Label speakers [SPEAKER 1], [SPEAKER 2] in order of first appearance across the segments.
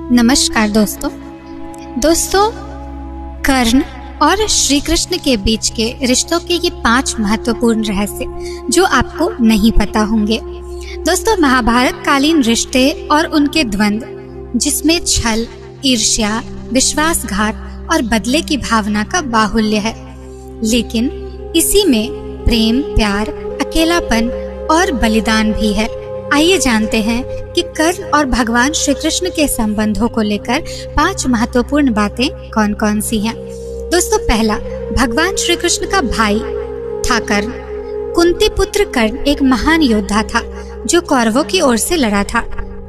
[SPEAKER 1] नमस्कार दोस्तों, कर्ण और श्री कृष्ण के बीच के रिश्तों के ये 5 महत्वपूर्ण रहस्य जो आपको नहीं पता होंगे। दोस्तों, महाभारत कालीन रिश्ते और उनके द्वंद्व जिसमें छल, ईर्ष्या, विश्वासघात और बदले की भावना का बाहुल्य है, लेकिन इसी में प्रेम, प्यार, अकेलापन और बलिदान भी है। आइए जानते हैं कि कर्ण और भगवान श्री कृष्ण के संबंधों को लेकर 5 महत्वपूर्ण बातें कौन कौन सी हैं। दोस्तों, पहला, भगवान श्री कृष्ण का भाई था कर्ण। कुंती पुत्र कर्ण एक महान योद्धा था जो कौरवों की ओर से लड़ा था।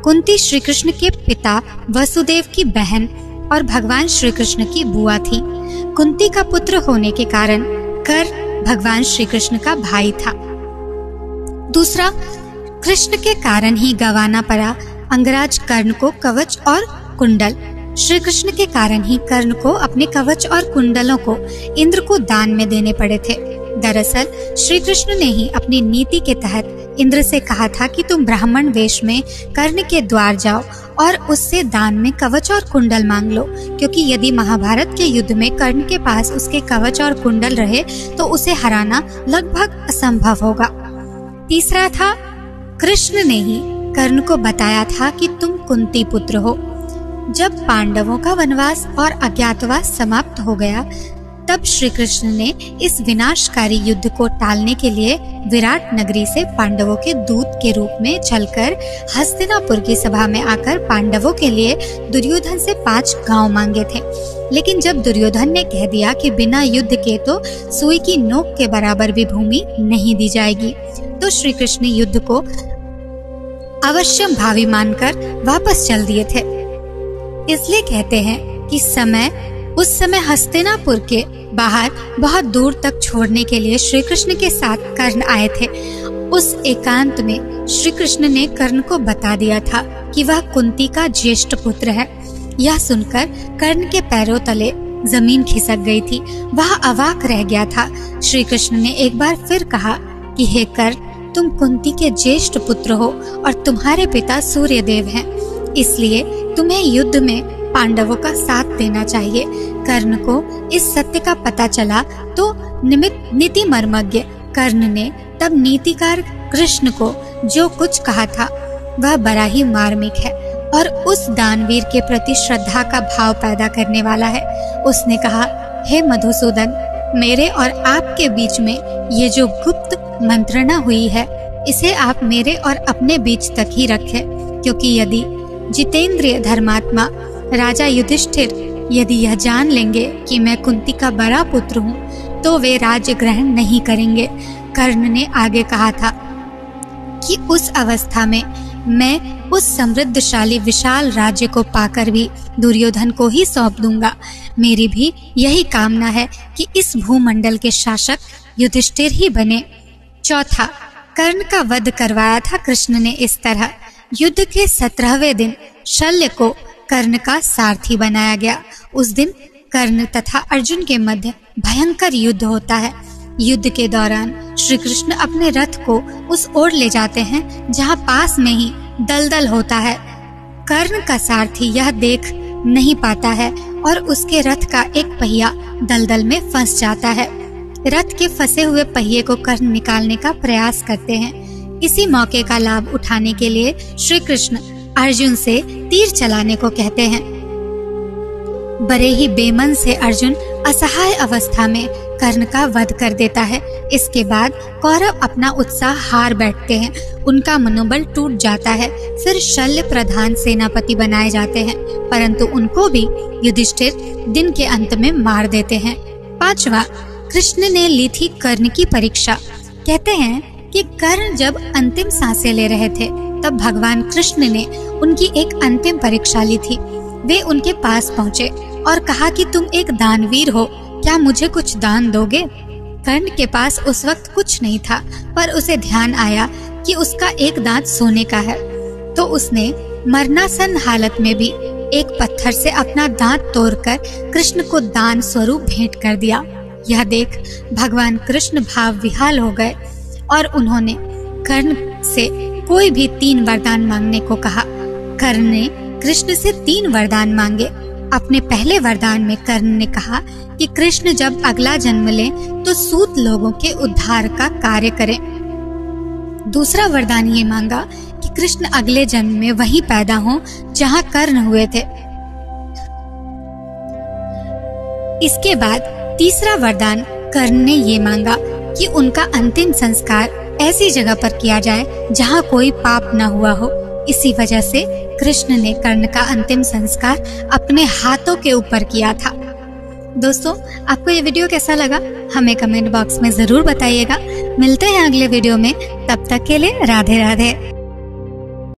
[SPEAKER 1] कुंती श्री कृष्ण के पिता वसुदेव की बहन और भगवान श्री कृष्ण की बुआ थी। कुंती का पुत्र होने के कारण कर्ण भगवान श्री कृष्ण का भाई था। दूसरा, कृष्ण के कारण ही गंवाना पड़ा अंगराज कर्ण को कवच और कुंडल। श्री कृष्ण के कारण ही कर्ण को अपने कवच और कुंडलों को इंद्र को दान में देने पड़े थे। दरअसल श्री कृष्ण ने ही अपनी नीति के तहत इंद्र से कहा था कि तुम ब्राह्मण वेश में कर्ण के द्वार जाओ और उससे दान में कवच और कुंडल मांग लो, क्योंकि यदि महाभारत के युद्ध में कर्ण के पास उसके कवच और कुंडल रहे तो उसे हराना लगभग असंभव होगा। तीसरा था, कृष्ण ने ही कर्ण को बताया था कि तुम कुंती पुत्र हो। जब पांडवों का वनवास और अज्ञातवास समाप्त हो गया, तब श्री कृष्ण ने इस विनाशकारी युद्ध को टालने के लिए विराट नगरी से पांडवों के दूत के रूप में चलकर हस्तिनापुर की सभा में आकर पांडवों के लिए दुर्योधन से 5 गांव मांगे थे। लेकिन जब दुर्योधन ने कह दिया कि बिना युद्ध के तो सुई की नोक के बराबर भी भूमि नहीं दी जाएगी, तो श्री कृष्ण युद्ध को अवश्य भावी मानकर वापस चल दिए थे। इसलिए कहते हैं कि उस समय हस्तिनापुर के बाहर बहुत दूर तक छोड़ने के लिए श्री कृष्ण के साथ कर्ण आए थे। उस एकांत में श्री कृष्ण ने कर्ण को बता दिया था कि वह कुंती का ज्येष्ठ पुत्र है। यह सुनकर कर्ण के पैरों तले जमीन खिसक गई थी। वह अवाक रह गया था। श्री कृष्ण ने एक बार फिर कहा कि हे कर्ण, तुम कुंती के ज्येष्ठ पुत्र हो और तुम्हारे पिता सूर्यदेव हैं, इसलिए तुम्हें युद्ध में पांडवों का साथ देना चाहिए। कर्ण को इस सत्य का पता चला तो नीति मर्मज्ञ कर्ण ने तब नीतिकार कृष्ण को जो कुछ कहा था वह बड़ा ही मार्मिक है और उस दानवीर के प्रति श्रद्धा का भाव पैदा करने वाला है। उसने कहा, हे मधुसूदन, मेरे और आपके बीच में ये जो गुप्त मंत्रणा हुई है, इसे आप मेरे और अपने बीच तक ही रखें, क्योंकि यदि जितेंद्रिय धर्मात्मा राजा युधिष्ठिर यदि यह जान लेंगे कि मैं कुंती का बड़ा पुत्र हूँ तो वे राज्य ग्रहण नहीं करेंगे। कर्ण ने आगे कहा था कि उस अवस्था में मैं उस समृद्धशाली विशाल राज्य को पाकर भी दुर्योधन को ही सौंप दूंगा। मेरी भी यही कामना है कि इस भूमंडल के शासक युधिष्ठिर ही बने। चौथा, कर्ण का वध करवाया था कृष्ण ने इस तरह। युद्ध के 17वें दिन शल्य को कर्ण का सारथी बनाया गया। उस दिन कर्ण तथा अर्जुन के मध्य भयंकर युद्ध होता है। युद्ध के दौरान श्री कृष्ण अपने रथ को उस ओर ले जाते हैं जहां पास में ही दलदल होता है। कर्ण का सारथी यह देख नहीं पाता है और उसके रथ का एक पहिया दलदल में फंस जाता है। रथ के फंसे हुए पहिए को कर्ण निकालने का प्रयास करते हैं। इसी मौके का लाभ उठाने के लिए श्री कृष्ण अर्जुन से तीर चलाने को कहते हैं। बड़े ही बेमन से अर्जुन असहाय अवस्था में कर्ण का वध कर देता है। इसके बाद कौरव अपना उत्साह हार बैठते हैं, उनका मनोबल टूट जाता है। फिर शल्य प्रधान सेनापति बनाए जाते हैं, परंतु उनको भी युधिष्ठिर दिन के अंत में मार देते हैं। 5वां, कृष्ण ने ली थी कर्ण की परीक्षा। कहते हैं कि कर्ण जब अंतिम सांसें ले रहे थे तब भगवान कृष्ण ने उनकी एक अंतिम परीक्षा ली थी। वे उनके पास पहुँचे और कहा कि तुम एक दानवीर हो, क्या मुझे कुछ दान दोगे? कर्ण के पास उस वक्त कुछ नहीं था, पर उसे ध्यान आया कि उसका एक दांत सोने का है, तो उसने मरणासन हालत में भी एक पत्थर से अपना दांत तोड़कर कृष्ण को दान स्वरूप भेंट कर दिया। यह देख भगवान कृष्ण भाव विहाल हो गए और उन्होंने कर्ण से कोई भी 3 वरदान मांगने को कहा। कर्ण ने कृष्ण से 3 वरदान मांगे। अपने पहले वरदान में कर्ण ने कहा कि कृष्ण जब अगला जन्म लें तो सूत लोगों के उद्धार का कार्य करें। दूसरा वरदान ये मांगा कि कृष्ण अगले जन्म में वहीं पैदा हों जहां कर्ण हुए थे। इसके बाद तीसरा वरदान कर्ण ने ये मांगा कि उनका अंतिम संस्कार ऐसी जगह पर किया जाए जहां कोई पाप न हुआ हो। इसी वजह से कृष्ण ने कर्ण का अंतिम संस्कार अपने हाथों के ऊपर किया था। दोस्तों, आपको ये वीडियो कैसा लगा हमें कमेंट बॉक्स में जरूर बताइएगा। मिलते हैं अगले वीडियो में, तब तक के लिए राधे राधे।